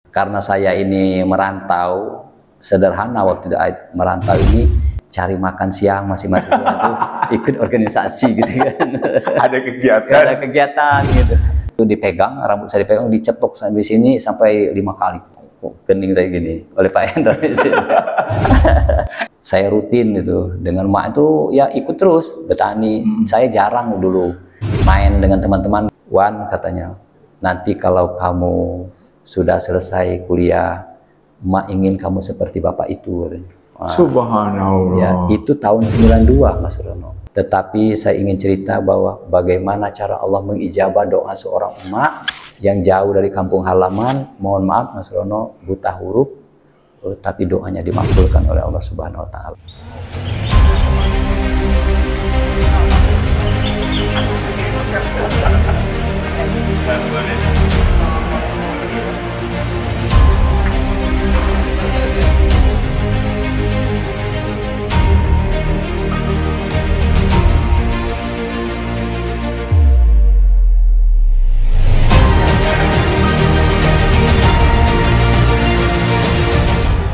Karena saya ini merantau, sederhana waktu merantau ini, cari makan siang masih mahasiswa itu ikut organisasi gitu kan. Ada kegiatan. Ada kegiatan gitu. Itu dipegang, rambut saya dipegang, dicetok sampai sini sampai 5 kali. Kening saya gini oleh Pak Hendra. Saya rutin gitu dengan mak itu ya ikut terus bertani. Saya jarang dulu main dengan teman-teman. Wan katanya, nanti kalau kamu sudah selesai kuliah, mak ingin kamu seperti bapak itu. Wah, Subhanallah. ya, itu tahun 92 Mas Rono. Tetapi saya ingin cerita bahwa bagaimana cara Allah mengijabah doa seorang emak yang jauh dari kampung halaman. Mohon maaf Mas Rono, buta huruf, tapi doanya dimakbulkan oleh Allah Subhanahu wa Ta'ala.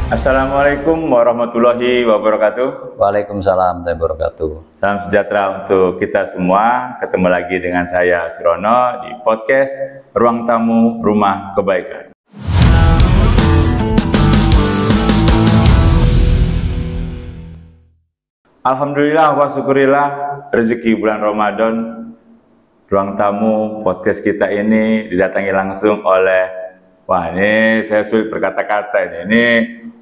Assalamualaikum warahmatullahi wabarakatuh. Waalaikumsalam warahmatullahi wabarakatuh. Salam sejahtera untuk kita semua. Ketemu lagi dengan saya Surono di podcast Ruang Tamu Rumah Kebaikan. Alhamdulillah wa syukurillah, rezeki bulan Ramadan, Ruang Tamu podcast kita ini didatangi langsung oleh, wah ini saya sulit berkata-kata ini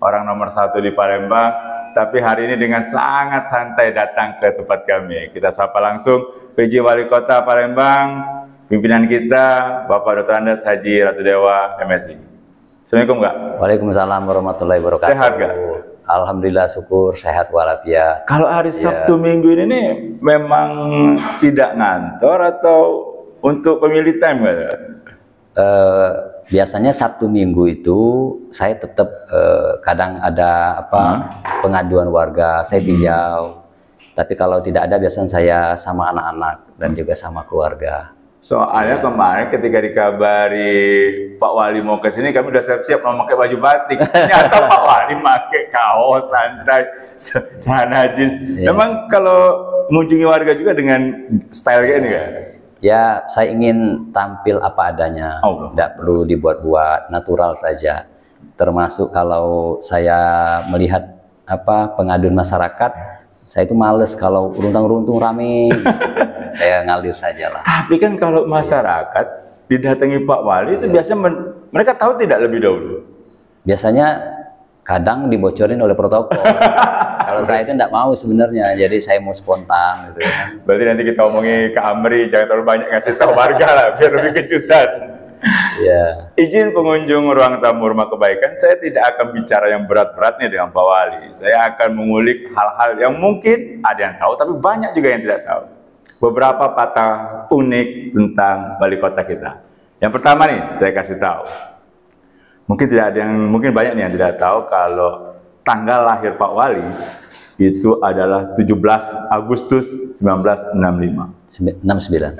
orang nomor 1 di Palembang, tapi hari ini dengan sangat santai datang ke tempat kami. Kita sapa langsung PJ Wali Kota Palembang, pimpinan kita Bapak Dr. Andes Haji Ratu Dewa MSI. Assalamualaikum Kak. Waalaikumsalam warahmatullahi wabarakatuh. Sehat Kak? Alhamdulillah, syukur sehat walafiat. Kalau hari Sabtu Minggu ini nih memang tidak ngantor atau untuk family time Kak? Biasanya Sabtu Minggu itu saya tetap kadang ada pengaduan warga, saya tinjau. Tapi kalau tidak ada biasanya saya sama anak-anak dan juga sama keluarga. Soalnya kemarin ketika dikabari Pak Wali mau ke sini, kami udah siap-siap mau pakai baju batik. Ternyata Pak Wali pakai kaos santai, celana jeans. Memang kalau mengunjungi warga juga dengan style kayak ini kan? Ya, saya ingin tampil apa adanya, tidak perlu dibuat-buat, natural saja. Termasuk kalau saya melihat pengaduan masyarakat, saya itu males kalau runtung-runtung rame, saya ngalir saja lah. Tapi kan kalau masyarakat didatangi Pak Wali itu biasanya mereka tahu tidak lebih dahulu? Biasanya kadang dibocorin oleh protokol. Kalau saya itu tidak mau sebenarnya, jadi saya mau spontan gitu kan. Berarti nanti kita omongi ke Amri, jangan terlalu banyak ngasih tahu warga lah, biar lebih kejutan. Ya. Izin pengunjung Ruang Tamu Rumah Kebaikan, saya tidak akan bicara yang berat-beratnya dengan Pak Wali. Saya akan mengulik hal-hal yang mungkin ada yang tahu, tapi banyak juga yang tidak tahu. Beberapa patah unik tentang wali kota kita. Yang pertama nih, saya kasih tahu. Mungkin banyak nih yang tidak tahu kalau tanggal lahir Pak Wali itu adalah 17 Agustus 1965. 69. 69.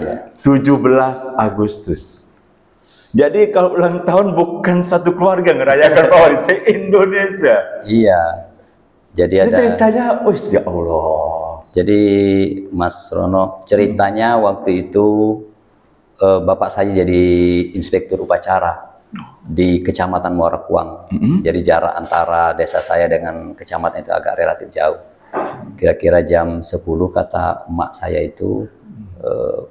Ya. 17 Agustus. Jadi kalau ulang tahun bukan satu keluarga ngerayakan Pak Wali, se-Indonesia. Iya. Jadi itu ada ceritanya, ya Allah. Jadi Mas Rono, ceritanya waktu itu bapak saya jadi inspektur upacara di Kecamatan Muara Kuang. Jadi jarak antara desa saya dengan kecamatan itu agak relatif jauh. Kira-kira jam 10 kata emak saya itu,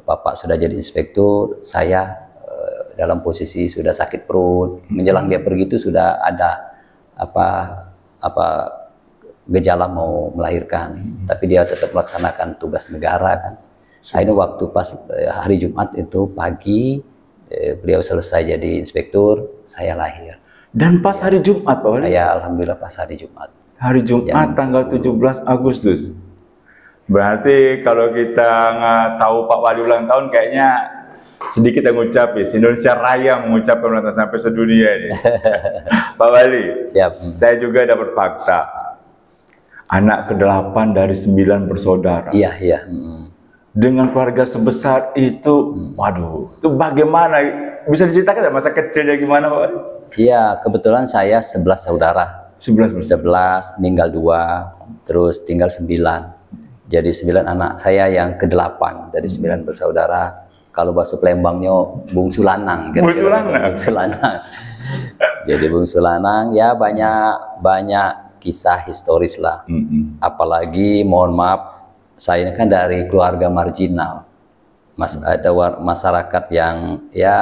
bapak sudah jadi inspektur, saya dalam posisi sudah sakit perut. Menjelang dia pergi itu sudah ada gejala mau melahirkan, tapi dia tetap melaksanakan tugas negara kan. Akhirnya waktu pas hari Jumat itu pagi, beliau selesai jadi inspektur, saya lahir. Dan pas hari Jumat Pak Wali? Ya alhamdulillah pas hari Jumat. Hari Jumat tanggal 17 Agustus. Berarti kalau kita nggak tahu Pak Wali ulang tahun kayaknya sedikit yang ngucapin. Indonesia Raya mengucapkan ulang tahun sampai sedunia ini. Pak Wali, siap. Saya juga dapat fakta. Anak ke-8 dari 9 bersaudara. Iya, iya. Dengan keluarga sebesar itu, waduh, itu bagaimana bisa diceritakan nggak masa kecilnya gimana Pak Wali? Iya, kebetulan saya 11 saudara. 11, meninggal 2, terus tinggal 9. Jadi 9 anak saya yang ke-8 dari 9 bersaudara. Kalau bahasa Palembangnya bungsu lanang. Bungsu lanang. Bungsu lanang. Jadi bungsu lanang ya banyak kisah historis lah. Apalagi mohon maaf, saya ini kan dari keluarga marginal. Masyarakat yang ya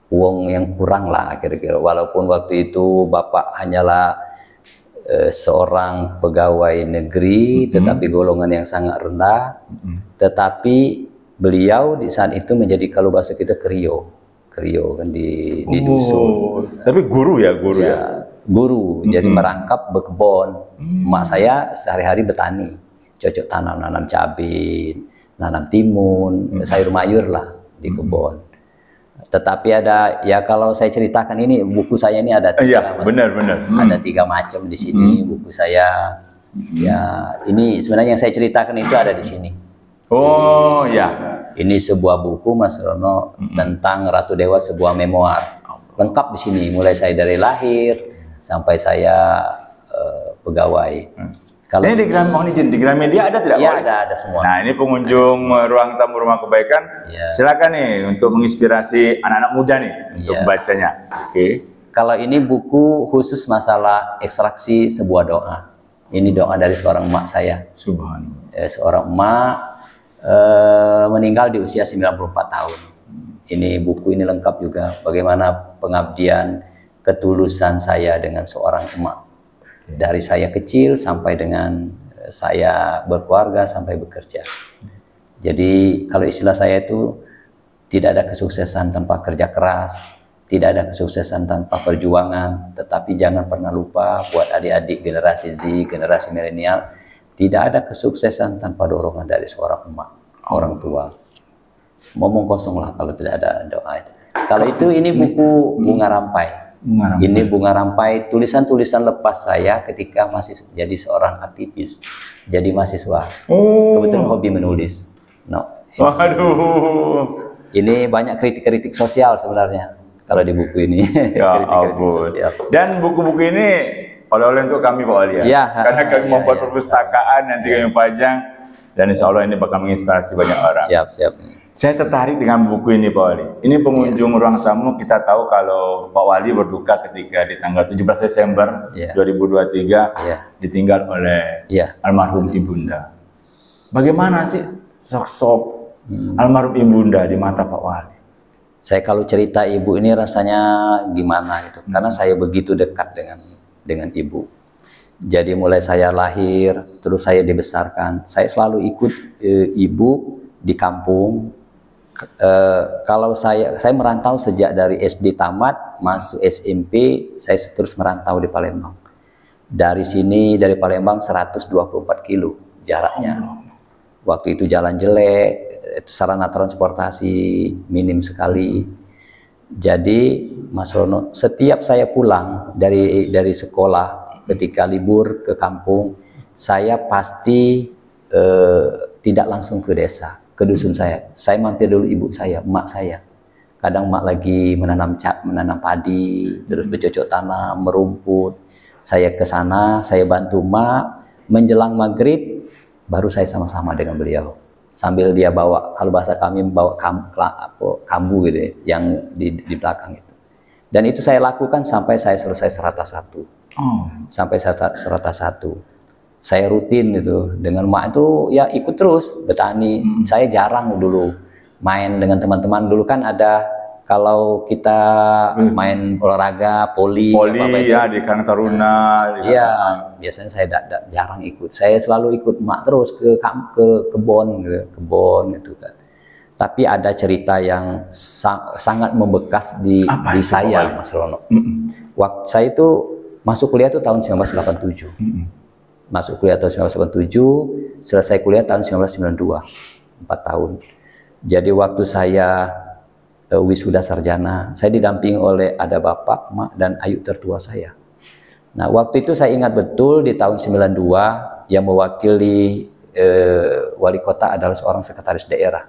uang yang kurang lah kira-kira. Walaupun waktu itu Bapak hanyalah seorang pegawai negeri, tetapi golongan yang sangat rendah. Tetapi beliau di saat itu menjadi, kalau bahasa kita, krio kan di dusun. Tapi guru ya, guru. Jadi merangkap berkebun. Emak saya sehari-hari bertani, cocok tanam, nanam cabai, nanam timun, sayur mayur lah di kebun. Tetapi ada, ya kalau saya ceritakan ini, buku saya ini ada 3. Iya, benar. Ada 3 macam di sini buku saya. Ya, ini sebenarnya yang saya ceritakan itu ada di sini. Oh ya. Ini sebuah buku Mas Rono tentang Ratu Dewa, sebuah memoir. Lengkap di sini, mulai saya dari lahir sampai saya pegawai. Kalau ini di Gramedia ada tidak? Iya, ada semua. Nah, ini pengunjung ruang tamu Rumah Kebaikan. Ya. Silakan nih untuk menginspirasi anak-anak muda nih untuk membacanya. Oke. Kalau ini buku khusus masalah ekstraksi sebuah doa. Ini doa dari seorang emak saya. Subhanallah. Seorang emak meninggal di usia 94 tahun. Ini buku ini lengkap juga bagaimana pengabdian, ketulusan saya dengan seorang emak. Dari saya kecil sampai dengan saya berkeluarga sampai bekerja. Jadi kalau istilah saya itu, tidak ada kesuksesan tanpa kerja keras, tidak ada kesuksesan tanpa perjuangan. Tetapi jangan pernah lupa buat adik-adik generasi Z, generasi milenial, tidak ada kesuksesan tanpa dorongan dari seorang emak, orang tua. Ngomong kosong lah kalau tidak ada doa itu. Kalau itu, ini buku Bunga Rampai. Ini Bunga Rampai, tulisan-tulisan lepas saya ketika masih jadi seorang aktivis, jadi mahasiswa. Kebetulan hobi menulis. Ini banyak kritik-kritik sosial sebenarnya kalau di buku ini. Ya ampun. Dan buku-buku ini oleh-oleh untuk kami Pak Wali ya. Karena kami membuat perpustakaan, nanti kami pajang, dan insya Allah ini bakal menginspirasi banyak orang. Siap. Saya tertarik dengan buku ini Pak Wali. Ini pengunjung ruang tamu, kita tahu kalau Pak Wali berduka ketika di tanggal 17 Desember 2023 ditinggal oleh almarhum Ibunda. Bagaimana sih sosok almarhum Ibunda di mata Pak Wali? Saya kalau cerita ibu ini rasanya gimana gitu, karena saya begitu dekat dengan ibu. Jadi mulai saya lahir, terus saya dibesarkan, saya selalu ikut ibu di kampung. Kalau saya merantau sejak dari SD tamat, masuk SMP, saya terus merantau di Palembang. Dari sini, dari Palembang 124 kilo jaraknya. Waktu itu jalan jelek, sarana transportasi minim sekali. Jadi Mas Rono, setiap saya pulang dari sekolah ketika libur ke kampung, saya pasti tidak langsung ke desa, ke dusun saya. Saya mampir dulu ibu saya, emak saya. Kadang emak lagi menanam padi, terus bercocok tanam, merumput. Saya ke sana, saya bantu emak. Menjelang maghrib, baru saya sama-sama dengan beliau. Sambil dia bawa, kalau bahasa kami bawa kambu gitu ya, yang di belakang itu. Dan itu saya lakukan sampai saya selesai serata 1. Sampai serata 1. Saya rutin itu dengan emak itu ya ikut terus bertani. Saya jarang dulu main dengan teman-teman. Dulu kan ada, kalau kita main olahraga poli ya di Karang Taruna. Iya, biasanya saya jarang ikut. Saya selalu ikut emak terus ke kebun gitu kan. Tapi ada cerita yang sangat membekas di saya, Mas Rono. Waktu saya itu masuk kuliah itu tahun 1987. Masuk kuliah tahun 1987, selesai kuliah tahun 1992, 4 tahun. Jadi waktu saya wisuda sarjana, saya didampingi oleh ada bapak, emak, dan ayu tertua saya. Nah, waktu itu saya ingat betul di tahun 92 yang mewakili wali kota adalah seorang sekretaris daerah.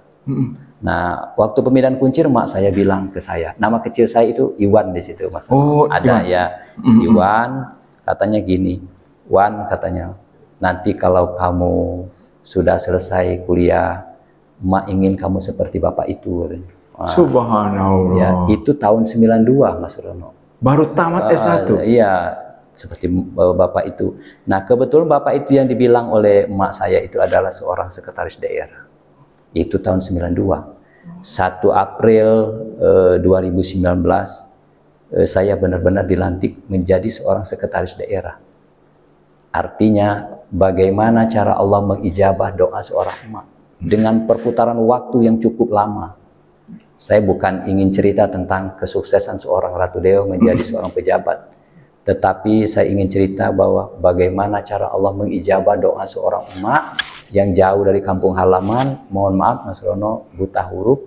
Nah, waktu pemindahan kuncir, mak saya bilang ke saya, nama kecil saya itu Iwan di situ, Mas. Oh, ada Iwan. ya, Iwan, katanya gini, Wan katanya, nanti kalau kamu sudah selesai kuliah, mak ingin kamu seperti bapak itu. Katanya. Wah, Subhanallah. ya, itu tahun 92, Mas Rono. Baru tamat S1? Iya, seperti bapak itu. Nah, kebetulan bapak itu yang dibilang oleh emak saya itu adalah seorang sekretaris daerah. Itu tahun 92. 1 April 2019 saya benar-benar dilantik menjadi seorang sekretaris daerah. Artinya bagaimana cara Allah mengijabah doa seorang emak dengan perputaran waktu yang cukup lama. Saya bukan ingin cerita tentang kesuksesan seorang Ratu Deo menjadi seorang pejabat, tetapi saya ingin cerita bahwa bagaimana cara Allah mengijabah doa seorang emak yang jauh dari kampung halaman, mohon maaf Mas Rono, buta huruf,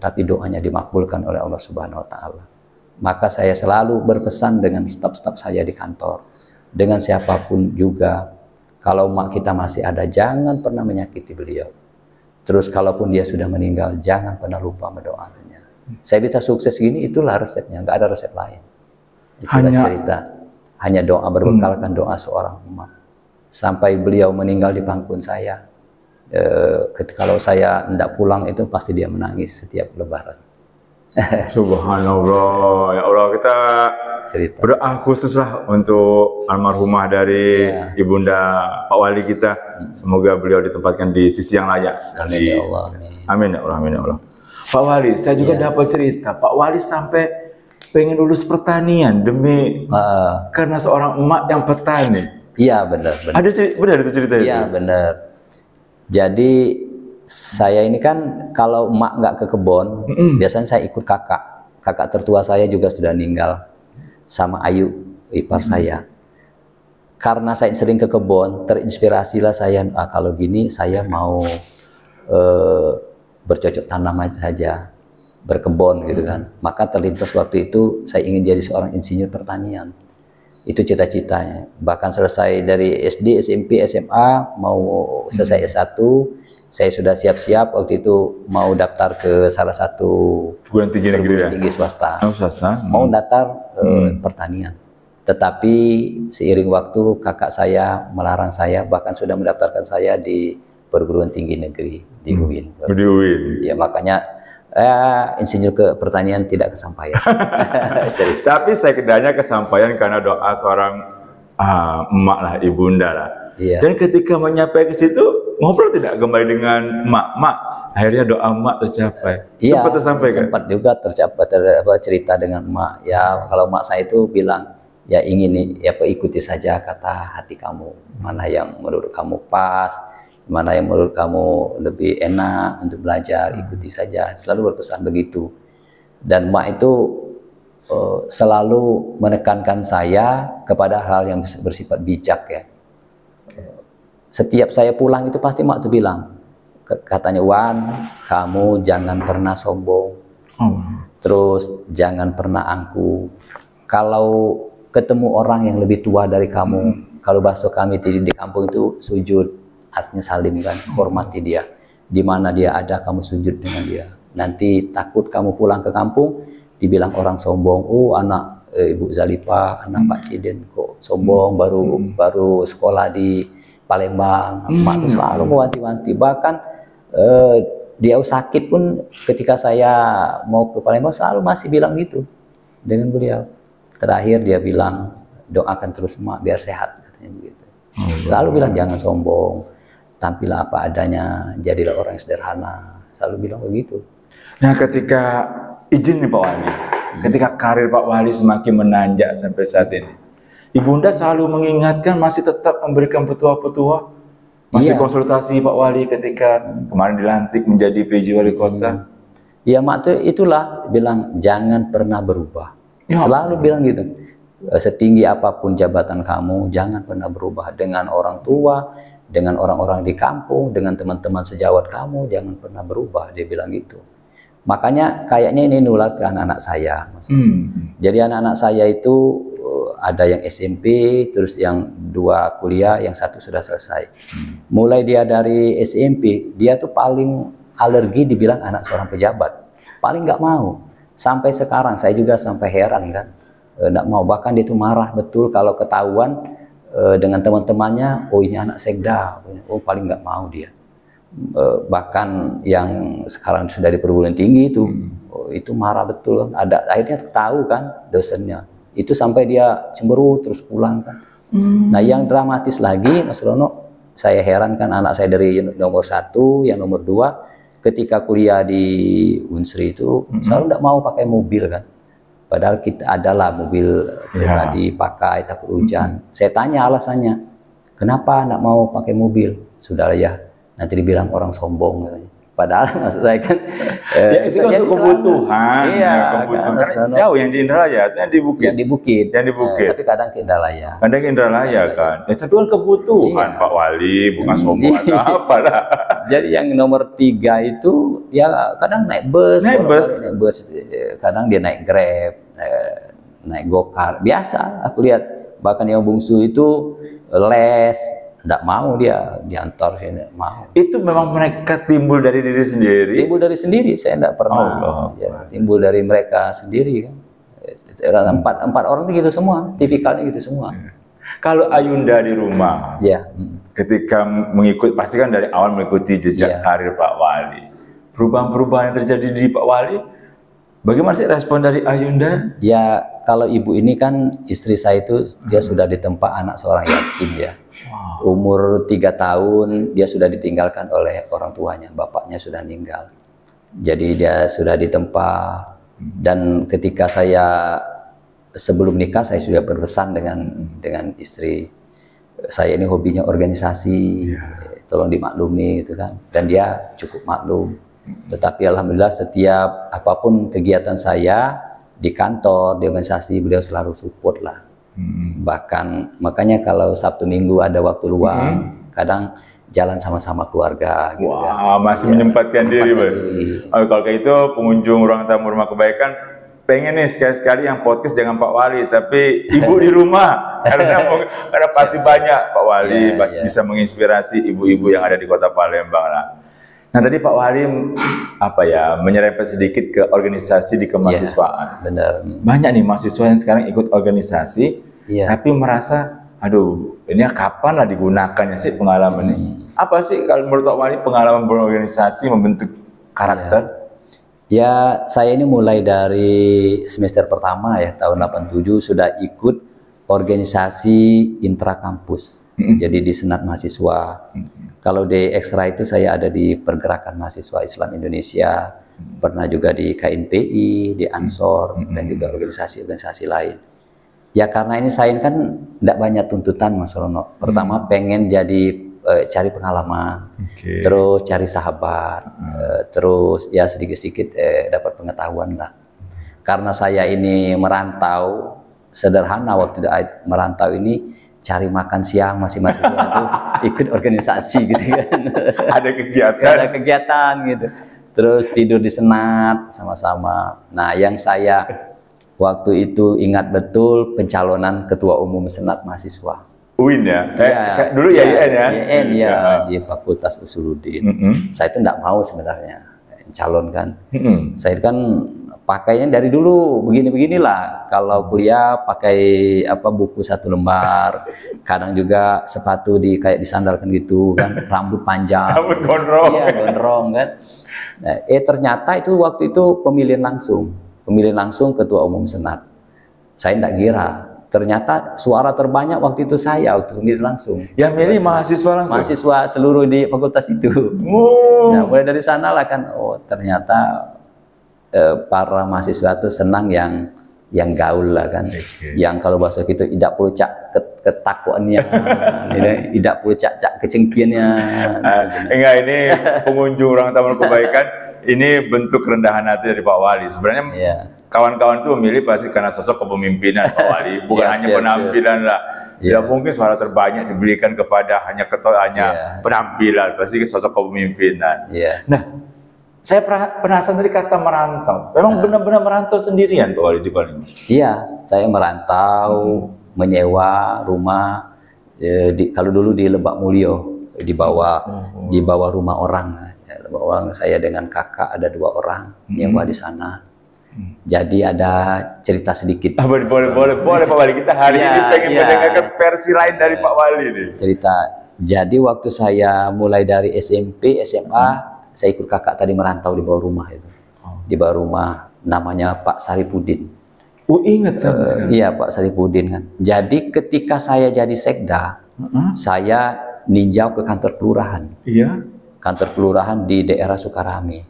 tapi doanya dimakbulkan oleh Allah Subhanahu wa Ta'ala. Maka saya selalu berpesan dengan staf-staf saya di kantor, dengan siapapun juga, kalau emak kita masih ada, jangan pernah menyakiti beliau. Terus kalaupun dia sudah meninggal, jangan pernah lupa mendoakannya. Saya bisa sukses gini, itulah resepnya, nggak ada resep lain. Itulah cerita. Hanya doa, berbekalkan doa seorang emak. Sampai beliau meninggal di pangkuan saya. Kalau saya tidak pulang itu pasti dia menangis setiap lebaran. Subhanallah, ya Allah, kita Cerita. berdoa khususlah untuk almarhumah dari Ibunda Pak Wali kita. Semoga beliau ditempatkan di sisi yang layak. Amin ya Allah. Amin ya Allah, amin ya Allah. Pak Wali, saya juga dapat cerita. Pak Wali sampai pengen lulus pertanian demi karena seorang emak yang petani. Iya benar. Ada benar itu ceritanya? Iya benar. Jadi saya ini kan kalau emak nggak ke kebun, biasanya saya ikut kakak. Kakak tertua saya juga sudah meninggal, sama Ayu ipar saya. Karena saya sering ke kebun, terinspirasilah saya. Kalau gini saya mau bercocok tanam saja, berkebun gitu kan. Maka terlintas waktu itu saya ingin jadi seorang insinyur pertanian. Itu cita-citanya. Bahkan selesai dari SD, SMP, SMA, mau selesai S1, saya sudah siap-siap waktu itu mau daftar ke salah satu perguruan tinggi negeri, tinggi swasta. Swasta. Mau daftar pertanian. Tetapi seiring waktu kakak saya melarang saya, bahkan sudah mendaftarkan saya di perguruan tinggi negeri di UIN. Di UIN. Ya makanya insinyur ke pertanian tidak kesampaian. Tapi setidaknya kesampaian karena doa seorang emak lah, ibunda lah. Iya. Dan ketika menyapai ke situ, ngobrol tidak kembali dengan emak, akhirnya doa emak tercapai. Iya, sempat tersampaikan? Sempat juga tercapai, cerita dengan emak. Ya kalau emak saya itu bilang, ya ingin nih, ya ikuti saja kata hati kamu. Mana yang menurut kamu pas, mana yang menurut kamu lebih enak untuk belajar, ikuti saja. Selalu berpesan begitu. Dan emak itu selalu menekankan saya kepada hal yang bersifat bijak ya. Setiap saya pulang itu pasti emak tuh bilang, katanya, Wan, kamu jangan pernah sombong, terus jangan pernah angkuh. Kalau ketemu orang yang lebih tua dari kamu, kalau bahasa kami di kampung itu sujud, artinya salim kan, hormati dia. Di mana dia ada, kamu sujud dengan dia. Nanti takut kamu pulang ke kampung, dibilang orang sombong, oh anak Ibu Zalipa, anak Pak Ciden kok sombong, baru sekolah di Palembang. Emak itu selalu mewanti-wanti. Bahkan dia sakit pun ketika saya mau ke Palembang selalu masih bilang gitu dengan beliau. Terakhir dia bilang, doakan terus emak biar sehat, katanya begitu. Selalu bilang jangan sombong, tampillah apa adanya, jadilah orang yang sederhana. Selalu bilang begitu. Nah ketika izin nih Pak Wali, ketika karir Pak Wali semakin menanjak sampai saat ini, Ibunda selalu mengingatkan, masih tetap memberikan petua-petua, masih konsultasi Pak Wali ketika kemarin dilantik menjadi PJ Wali Kota. Ya mak itulah bilang jangan pernah berubah. Selalu bilang gitu. Setinggi apapun jabatan kamu, jangan pernah berubah. Dengan orang tua, dengan orang-orang di kampung, dengan teman-teman sejawat kamu, jangan pernah berubah. Dia bilang gitu. Makanya kayaknya ini nular ke anak-anak saya. Jadi anak-anak saya itu ada yang SMP, terus yang 2 kuliah, yang 1 sudah selesai. Mulai dia dari SMP, dia tuh paling alergi dibilang anak seorang pejabat, paling nggak mau. Sampai sekarang saya juga sampai heran kan, nggak mau. Bahkan dia itu marah betul kalau ketahuan dengan teman-temannya, oh ini anak sekda, oh paling nggak mau dia. Bahkan yang sekarang sudah di perguruan tinggi itu, oh, itu marah betul. Ada akhirnya tahu kan dosennya, itu sampai dia cemberut terus pulang kan. Nah yang dramatis lagi Mas Rono, saya heran kan anak saya dari nomor 1, yang nomor 2 ketika kuliah di Unsri itu selalu tidak mau pakai mobil kan. Padahal kita adalah mobil pribadi pakai takut hujan. Saya tanya alasannya, kenapa tidak mau pakai mobil? Sudah ya, nanti dibilang orang sombong katanya. Padahal maksud saya kan ya itu kan untuk kebutuhan. Iya, kebutuhan. Kan jauh yang di Indralaya, yang di Bukit. Yang di Bukit. Yang di Bukit. Tapi kadang ke Indralaya. Kadang ke Indralaya kan. Ya tapi kan kebutuhan Pak Wali, bukan sombong atau apalah. Jadi yang nomor 3 itu ya kadang naik bus, kadang dia naik Grab, naik Gokar. Biasa aku lihat. Bahkan yang bungsu itu les. Nggak mau dia diantar sini, mau. Itu memang mereka timbul dari diri sendiri? Timbul dari sendiri, saya nggak pernah. Timbul dari mereka sendiri kan. Empat orang itu gitu semua, tipikalnya gitu semua. Kalau Ayunda di rumah, ketika mengikut, pasti kan dari awal mengikuti jejak karir Pak Wali. Perubahan-perubahan yang terjadi di Pak Wali, bagaimana sih respon dari Ayunda? Ya, kalau ibu ini kan istri saya itu dia sudah ditempa anak seorang yatim ya. Umur 3 tahun dia sudah ditinggalkan oleh orang tuanya, bapaknya sudah meninggal. Jadi dia sudah ditempa, dan ketika saya sebelum nikah saya sudah berpesan dengan istri saya, ini hobinya organisasi, tolong dimaklumi itu kan, dan dia cukup maklum. Tetapi alhamdulillah setiap apapun kegiatan saya di kantor, di organisasi, beliau selalu support lah. Bahkan makanya kalau Sabtu Minggu ada waktu luang, kadang jalan sama-sama keluarga gitu. Wah, masih menyempatkan diri, kalau kayak itu pengunjung ruang tamu rumah kebaikan pengen nih sekali-sekali yang podcast dengan Pak Wali, tapi ibu di rumah karena pasti banyak Pak Wali bisa menginspirasi ibu-ibu yang ada di Kota Palembang lah. Nah tadi Pak Wali menyerempet sedikit ke organisasi di kemahasiswaan. Benar. Banyak nih mahasiswa yang sekarang ikut organisasi, tapi merasa, aduh, ini kapan lah digunakannya sih pengalaman ini? Apa sih kalau menurut Pak Wali pengalaman berorganisasi membentuk karakter? Ya, saya ini mulai dari semester pertama ya, tahun 87 sudah ikut organisasi intrakampus. Jadi di Senat Mahasiswa. Kalau di ekstra itu saya ada di Pergerakan Mahasiswa Islam Indonesia, pernah juga di KNPI, di Ansor, dan juga organisasi-organisasi lain. Ya karena ini saya kan tidak banyak tuntutan Mas Rono. Pertama pengen jadi cari pengalaman, terus cari sahabat, terus ya sedikit-sedikit dapat pengetahuan lah. Karena saya ini merantau, sederhana waktu merantau ini, cari makan siang masih mahasiswa itu ikut organisasi gitu kan. Ada kegiatan. Ada kegiatan gitu. Terus tidur di Senat sama-sama. Nah yang saya waktu itu ingat betul pencalonan Ketua Umum Senat Mahasiswa. UIN ya? Dulu ya IN ya? IN ya, di Fakultas Usuluddin. Saya itu tidak mau sebenarnya calon kan. Saya kan pakainya dari dulu begini-beginilah. Kalau kuliah pakai buku 1 lembar, kadang juga sepatu kayak disandalkan gitu kan, rambut panjang. Rambut gondrong. Iya, gondrong kan. Nah, ternyata itu waktu itu pemilihan langsung Ketua Umum Senat. Saya tidak kira. Ternyata suara terbanyak waktu itu saya waktu pemilihan langsung. Yang milih mahasiswa langsung? Mahasiswa seluruh di fakultas itu. Nah, mulai dari sana lah kan, oh ternyata para mahasiswa itu senang yang gaul lah kan. Yang kalau bahasa kita tidak perlu cak ketakuannya, tidak perlu cak kecengkiannya. Enggak, ini pengunjung ruang tamu kebaikan, ini bentuk kerendahan hati dari Pak Wali. Sebenarnya kawan-kawan itu memilih pasti karena sosok kepemimpinan Pak Wali, bukan hanya penampilan lah. Tidak mungkin suara terbanyak diberikan kepada hanya penampilan, pasti sosok kepemimpinan. Nah, saya penasaran dari kata merantau. Memang benar-benar merantau sendirian Pak Wali di Palembang? Iya, saya merantau, menyewa rumah. Kalau dulu di Lebak Mulyo, di bawah rumah orang. Ya, uang saya dengan kakak ada 2 orang nyewa di sana. Jadi ada cerita sedikit. Boleh Pak Wali, kita hari ini pengen mendengarkan versi lain dari Pak Wali nih. Cerita. Jadi waktu saya mulai dari SMP, SMA, saya ikut kakak tadi merantau di bawah rumah itu. Di bawah rumah namanya Pak Saripudin. Oh, ingat saya. Iya, Pak Saripudin kan. Jadi ketika saya jadi sekda, saya ninjau ke kantor kelurahan. Iya. Kantor kelurahan di daerah Sukarame.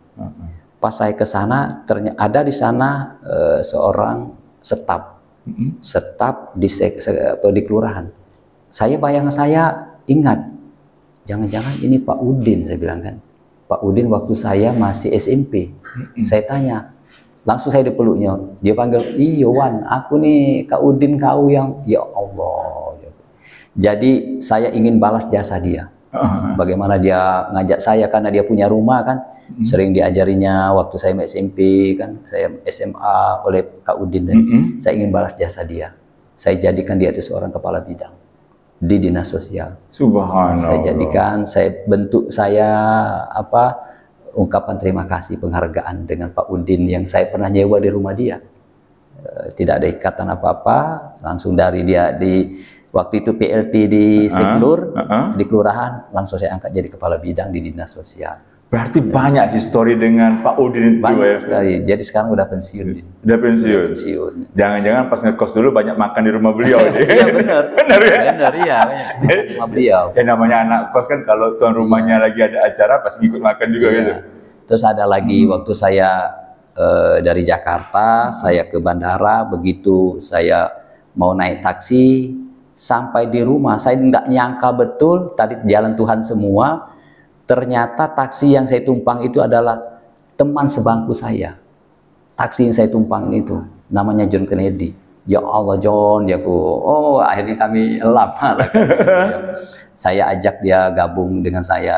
Pas saya ke sana, ternyata ada di sana seorang staf, di kelurahan. Bayangan saya ingat, jangan-jangan ini Pak Udin, saya bilang kan. Pak Udin waktu saya masih SMP. Saya tanya, langsung saya dipeluknya. Dia panggil, "Iya Wan, aku nih Kak Udin, kau yang..." Ya Allah. Jadi saya ingin balas jasa dia. Bagaimana dia ngajak saya, karena dia punya rumah kan, sering diajarinya waktu saya SMP kan, saya SMA oleh Kak Udin. Saya ingin balas jasa dia. Saya jadikan dia itu seorang kepala bidang di dinas sosial. Subhanallah. Saya jadikan, saya bentuk ungkapan terima kasih, penghargaan dengan Pak Udin yang saya pernah nyewa di rumah dia. Tidak ada ikatan apa-apa, langsung dari dia waktu itu PLT di Seklur, di kelurahan, langsung saya angkat jadi kepala bidang di dinas sosial. Berarti banyak histori dengan Pak Udin itu. Banyak sekali. Jadi sekarang udah pensiun. Udah pensiun. Jangan-jangan pas ngekos dulu banyak makan di rumah beliau. Iya benar. Benar ya. Benar iya. Banyak di rumah beliau. Ya namanya anak kos kan, kalau tuan rumahnya lagi ada acara pasti ngikut makan juga gitu. Terus ada lagi waktu saya dari Jakarta, saya ke bandara, begitu saya mau naik taksi, sampai di rumah saya nggak nyangka betul, tadi jalan Tuhan semua. Ternyata taksi yang saya tumpang itu adalah teman sebangku saya. Taksi yang saya tumpang itu namanya John Kennedy. Ya Allah John, akhirnya kami lama. Saya ajak dia gabung dengan saya,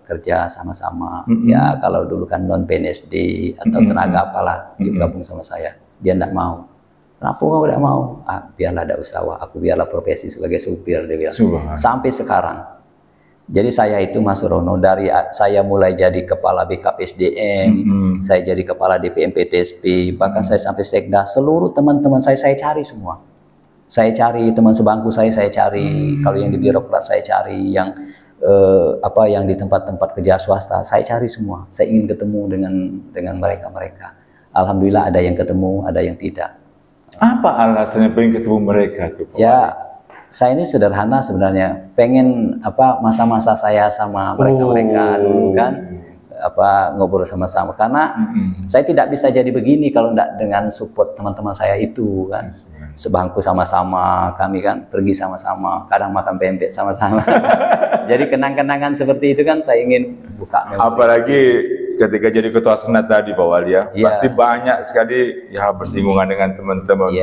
kerja sama-sama. Ya kalau dulu kan non PNSD atau tenaga apalah, dia gabung sama saya. Dia tidak mau. Kenapa kau tidak mau? Biarlah ada usaha, biarlah profesi sebagai supir, dia bilang. Sampai sekarang. Jadi saya itu Mas Rono, dari saya mulai jadi kepala BKPSDM, saya jadi kepala DPM PTSP, bahkan saya sampai sekda, seluruh teman-teman saya cari semua. Saya cari teman sebangku saya cari, kalau yang di birokrat saya cari, yang yang di tempat-tempat kerja swasta, saya cari semua. Saya ingin ketemu dengan mereka. Alhamdulillah ada yang ketemu, ada yang tidak. Apa alasannya pengen ketemu mereka tuh? Ya, saya ini sederhana sebenarnya, pengen masa-masa saya sama mereka dulu kan, ngobrol sama-sama, karena saya tidak bisa jadi begini kalau tidak dengan support teman-teman saya itu kan. Sebangku sama-sama, kami kan pergi sama-sama, kadang makan pempek sama-sama. Jadi kenang-kenangan seperti itu kan saya ingin buka memori. Apalagi ketika jadi ketua senat tadi Pak Wali ya, pasti banyak sekali ya bersinggungan dengan teman-teman.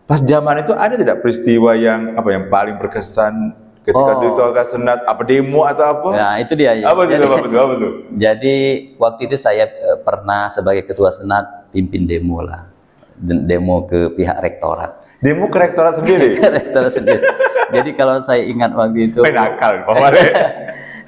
Pas zaman itu ada tidak peristiwa yang paling berkesan ketika ketua senat, demo atau apa? Nah itu dia. Apa itu? Jadi waktu itu saya pernah sebagai ketua senat pimpin demo lah, demo ke pihak rektorat. Demo ke rektorat sendiri? Ke rektorat sendiri. Jadi kalau saya ingat waktu itu. Nakal, Pak Wali.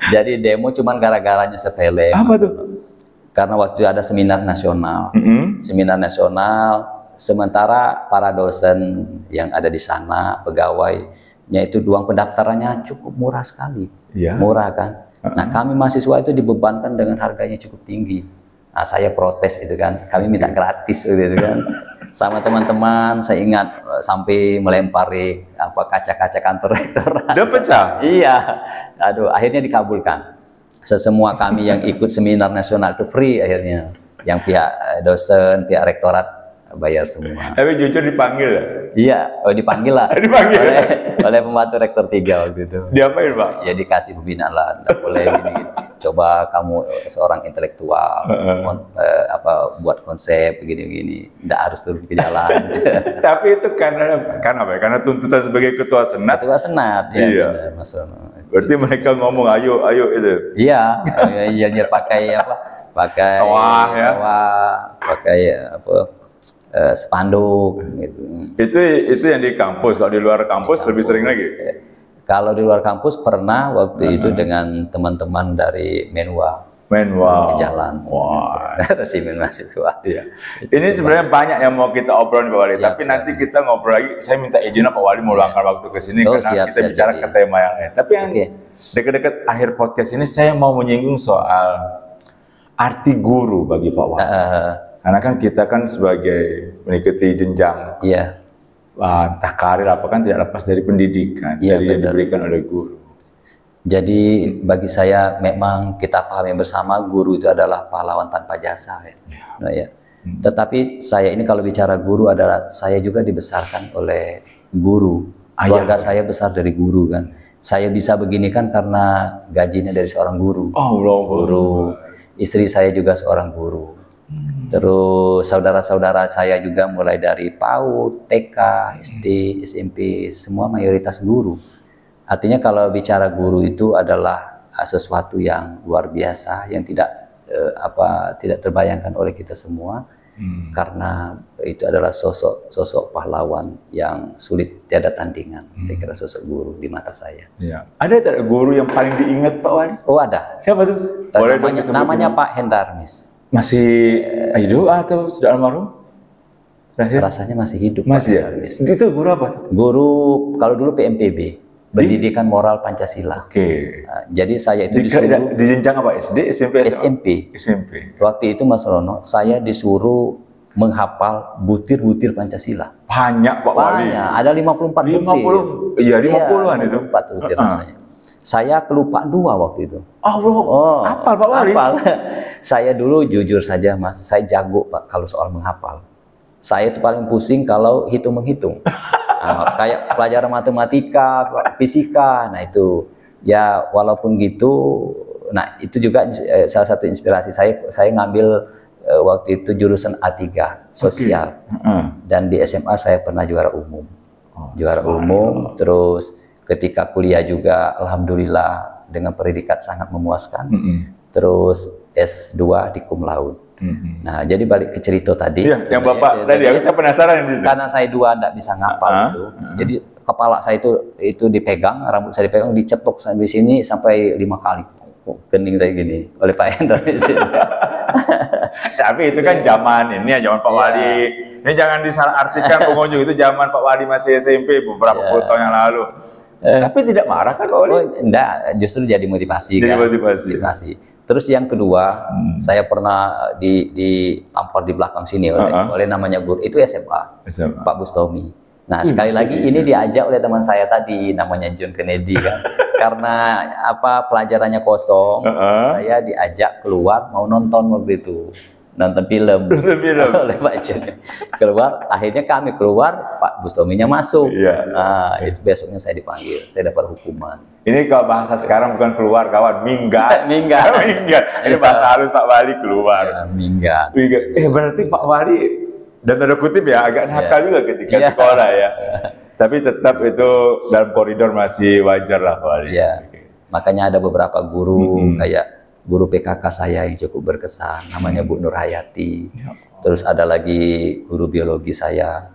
Jadi demo cuman gara-garanya sepele. Apa tuh? Karena waktu ada seminar nasional. Seminar nasional. Sementara para dosen yang ada di sana, pegawainya itu uang pendaftarannya cukup murah sekali, murah kan. Nah kami mahasiswa itu dibebankan dengan harganya cukup tinggi. Nah saya protes itu kan, kami minta gratis gitu kan. Sama teman-teman, saya ingat sampai melempari kaca-kaca kantor rektorat. Udah pecah? Iya, aduh akhirnya dikabulkan. Semua kami yang ikut seminar nasional itu free akhirnya. Yang pihak dosen, pihak rektorat bayar semua. Tapi jujur dipanggil ya? Iya, dipanggil lah. Dipanggil oleh pembantu rektor 3 waktu itu. Diapain Pak? Ya dikasih pembinaan lah, tidak boleh gini. Coba kamu seorang intelektual, buat konsep begini-begini, tidak harus turun ke jalan. Tapi itu karena tuntutan sebagai ketua senat. Ketua senat, ya iya. Benar, Mas Rono. Berarti mereka ngomong ayo itu. Iya, pakai pakai toa, ya. Pakai spanduk gitu. Itu yang di kampus. Kalau di luar kampus lebih sering lagi. Kalau di luar kampus pernah waktu itu dengan teman-teman dari Menua. Wow. ke jalan. Wah. Resimen mahasiswa. Iya. Ini sebenarnya banyak yang mau kita obrolin Pak Wali, tapi nanti kita ngobrol lagi. Saya minta izin Pak Wali mau luangkan waktu ke sini karena kita bicara ke tema yang lain. Tapi yang dekat-dekat akhir podcast ini saya mau menyinggung soal arti guru bagi Pak Wali. Karena kan kita kan sebagai mengikuti jenjang entah karir apa kan tidak lepas dari pendidikan, dari yang diberikan oleh guru. Jadi bagi saya memang kita pahami bersama guru itu adalah pahlawan tanpa jasa ya. Nah, ya. Tetapi saya ini kalau bicara guru adalah saya juga dibesarkan oleh guru. Keluarga saya besar dari guru kan. Saya bisa begini kan karena gajinya dari seorang guru. Guru. Istri saya juga seorang guru. Terus saudara-saudara saya juga mulai dari PAUD, TK, SD, SMP, semua mayoritas guru. Artinya kalau bicara guru itu adalah sesuatu yang luar biasa yang tidak terbayangkan oleh kita semua, karena itu adalah sosok pahlawan yang sulit tiada tandingan. Saya kira sosok guru di mata saya. Ya. Ada tidak guru yang paling diingat Pak Wali? Oh ada. Siapa tuh? Namanya Pak Hendarmis. Masih hidup atau sudah almarhum? Terakhir? Rasanya masih hidup. Masih ya? Itu guru apa? Guru kalau dulu PMPB. Pendidikan Moral Pancasila. Nah, jadi saya itu disuruh di jenjang apa? SD, SMP, SMP. Waktu itu Mas Rono, saya disuruh menghafal butir-butir Pancasila. Banyak Pak Wali. Banyak, ada 54 butir. 50? Iya, 50-an itu. 54 butir rasanya. Saya kelupaan 2 waktu itu. Hafal Pak Wali? Hafal. Saya dulu jujur saja Mas, saya jago Pak kalau soal menghafal. Saya itu paling pusing kalau hitung-menghitung. Nah, kayak pelajaran matematika, fisika, nah itu ya walaupun gitu, nah itu juga salah satu inspirasi saya ngambil waktu itu jurusan A3 sosial dan di SMA saya pernah juara umum, terus ketika kuliah juga alhamdulillah dengan predikat sangat memuaskan, terus S2 di cum laude. Nah, jadi balik ke cerita tadi. Iya, yang Bapak tadi, saya penasaran itu. Karena saya 2 enggak bisa ngapal itu. Jadi kepala saya itu dipegang, rambut saya dipegang, dicetok sampai sini sampai 5 kali. Kening saya gini oleh Pak Hendra di sini. Tapi itu kan zaman ini ya, zaman Pak Wali. Ini jangan disalahartikan pengunjung, itu zaman Pak Wali masih SMP beberapa puluh tahun yang lalu. Tapi tidak marah kan Pak Wali? Oh, enggak, justru jadi motivasi. Jadi motivasi. Terus yang kedua, saya pernah ditampar di belakang sini oleh namanya guru, itu SMA. Pak Bustomi. Nah, sekali lagi ini diajak oleh teman saya tadi, namanya John Kennedy kan. Karena pelajarannya kosong, saya diajak keluar mau nonton waktu itu. Nonton film oleh Pak John. Keluar, akhirnya kami keluar, Pak Bustominya masuk. Nah, itu besoknya saya dipanggil, saya dapat hukuman. Ini kalau bahasa sekarang bukan keluar kawan, minggat. Minggat. Ini bahasa halus Pak Wali keluar. Minggat. Berarti Pak Wali dan tanda kutip ya agak nakal juga ketika sekolah ya. Tapi tetap itu dalam koridor masih wajar lah Pak Wali. Makanya ada beberapa guru kayak guru PKK saya yang cukup berkesan, namanya Bu Nur Hayati. Terus ada lagi guru biologi saya,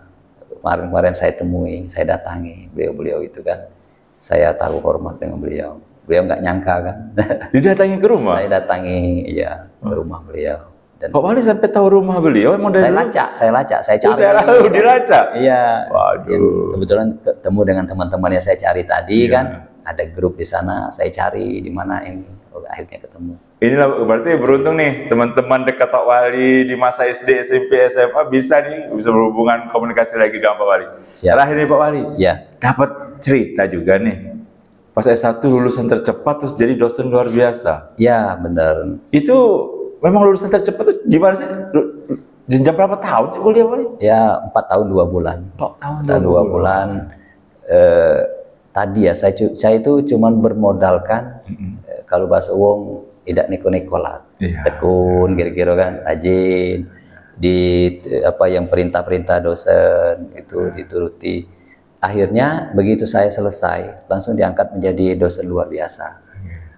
kemarin saya temui, saya datangi beliau itu kan. Saya taruh hormat dengan beliau. Beliau nggak nyangka kan. Didatangi ke rumah? Saya datangi, ke rumah beliau. Dan Pak Wali sampai tahu rumah beliau? Emang dari saya lacak, saya cari. Saya lalu dilacak? Iya. Waduh. Kebetulan ketemu dengan teman-teman yang saya cari tadi kan. Ada grup di sana, saya cari di mana ini. Akhirnya ketemu. Inilah berarti beruntung nih teman-teman dekat Pak Wali di masa SD, SMP, SMA bisa berhubungan komunikasi lagi dengan Pak Wali. Terakhir nih Pak Wali, dapat cerita juga nih. Pas S1 lulusan tercepat terus jadi dosen luar biasa. Ya benar. Itu memang lulusan tercepat tuh gimana sih? Jenjang berapa tahun sih kuliah Wali? Ya 4 tahun 2 bulan. 4 tahun 2 bulan. Tadi ya saya itu cuman bermodalkan kalau bahasa wong tidak neko-nekolat, tekun kira-kira kan, rajin yang perintah-perintah dosen itu dituruti. Akhirnya begitu saya selesai langsung diangkat menjadi dosen luar biasa.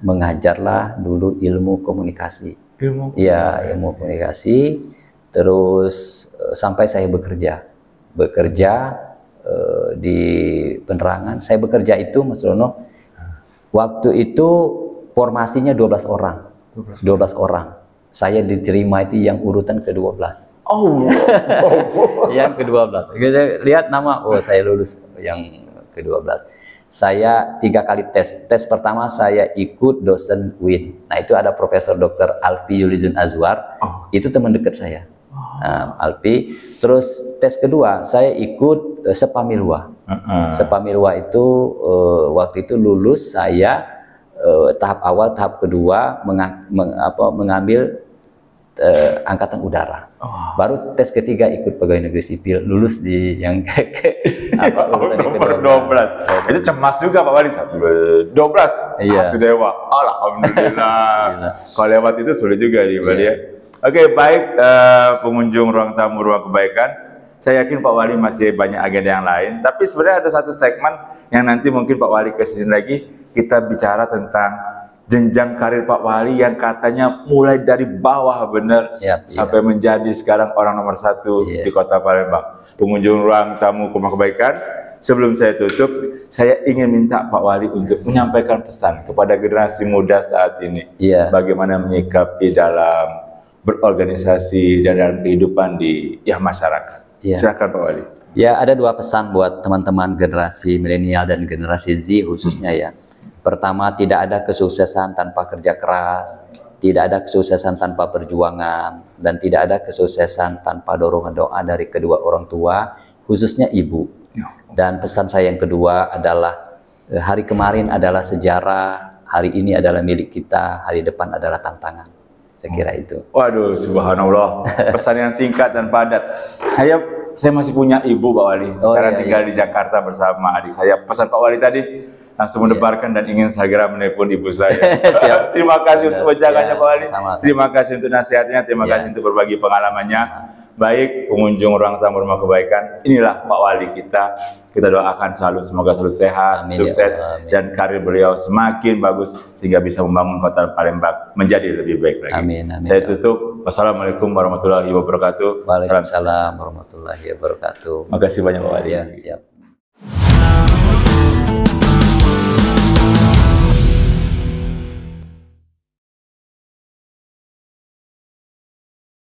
Mengajarlah dulu ilmu komunikasi. Ilmu komunikasi. Terus sampai saya bekerja di penerangan. Saya bekerja itu Mas Rono, waktu itu formasinya 12 orang. 12 orang. Saya diterima itu yang urutan ke-12. Oh. Yang ke-12. Kita lihat nama, oh saya lulus yang ke-12. Saya 3 kali tes. Tes pertama saya ikut dosen UIN. Nah itu ada Profesor Dr. Alfi Yulizun Azwar. Itu teman dekat saya. Nah, Alfi. Terus tes kedua saya ikut Sepamirwa. Sepamirwa itu waktu itu lulus saya tahap awal, tahap kedua mengambil angkatan udara. Baru tes ketiga ikut pegawai negeri sipil, lulus di yang urutan yang ke-12. Itu cemas juga Pak Wali, 12. Iya. Satu dewa. Alhamdulillah. Kalau lewat itu sulit juga di Bali ya. Oke, baik pengunjung ruang tamu ruang kebaikan. Saya yakin Pak Wali masih banyak agenda yang lain, tapi sebenarnya ada satu segmen yang nanti mungkin Pak Wali kesini lagi kita bicara tentang jenjang karir Pak Wali yang katanya mulai dari bawah benar sampai menjadi sekarang orang nomor 1 di Kota Palembang. Pengunjung ruang tamu rumah kebaikan, sebelum saya tutup, saya ingin minta Pak Wali untuk menyampaikan pesan kepada generasi muda saat ini. Bagaimana menyikapi dalam berorganisasi dan dalam kehidupan di masyarakat. Silakan Pak Wali. Ya, ada 2 pesan buat teman-teman generasi milenial dan generasi Z khususnya ya. Pertama, tidak ada kesuksesan tanpa kerja keras, tidak ada kesuksesan tanpa perjuangan, dan tidak ada kesuksesan tanpa dorongan doa dari kedua orang tua, khususnya ibu. Dan pesan saya yang kedua adalah, hari kemarin adalah sejarah, hari ini adalah milik kita, hari depan adalah tantangan. Saya kira itu. Waduh, subhanallah. Pesan yang singkat dan padat. Saya masih punya ibu Pak Wali. Sekarang tinggal di Jakarta bersama adik saya. Pesan Pak Wali tadi langsung mendebarkan dan ingin segera menelpon ibu saya. Terima kasih untuk wejangannya Pak Wali. Terima kasih untuk nasihatnya. Terima kasih untuk berbagi pengalamannya. Baik pengunjung ruang tamu rumah kebaikan, inilah Pak Wali kita. Kita doakan semoga selalu sehat, sukses, dan karir beliau semakin bagus sehingga bisa membangun Kota Palembang menjadi lebih baik lagi. Saya tutup. Wassalamualaikum warahmatullahi wabarakatuh. Waalaikumsalam warahmatullahi wabarakatuh. Terima kasih banyak Pak Wali. Siap.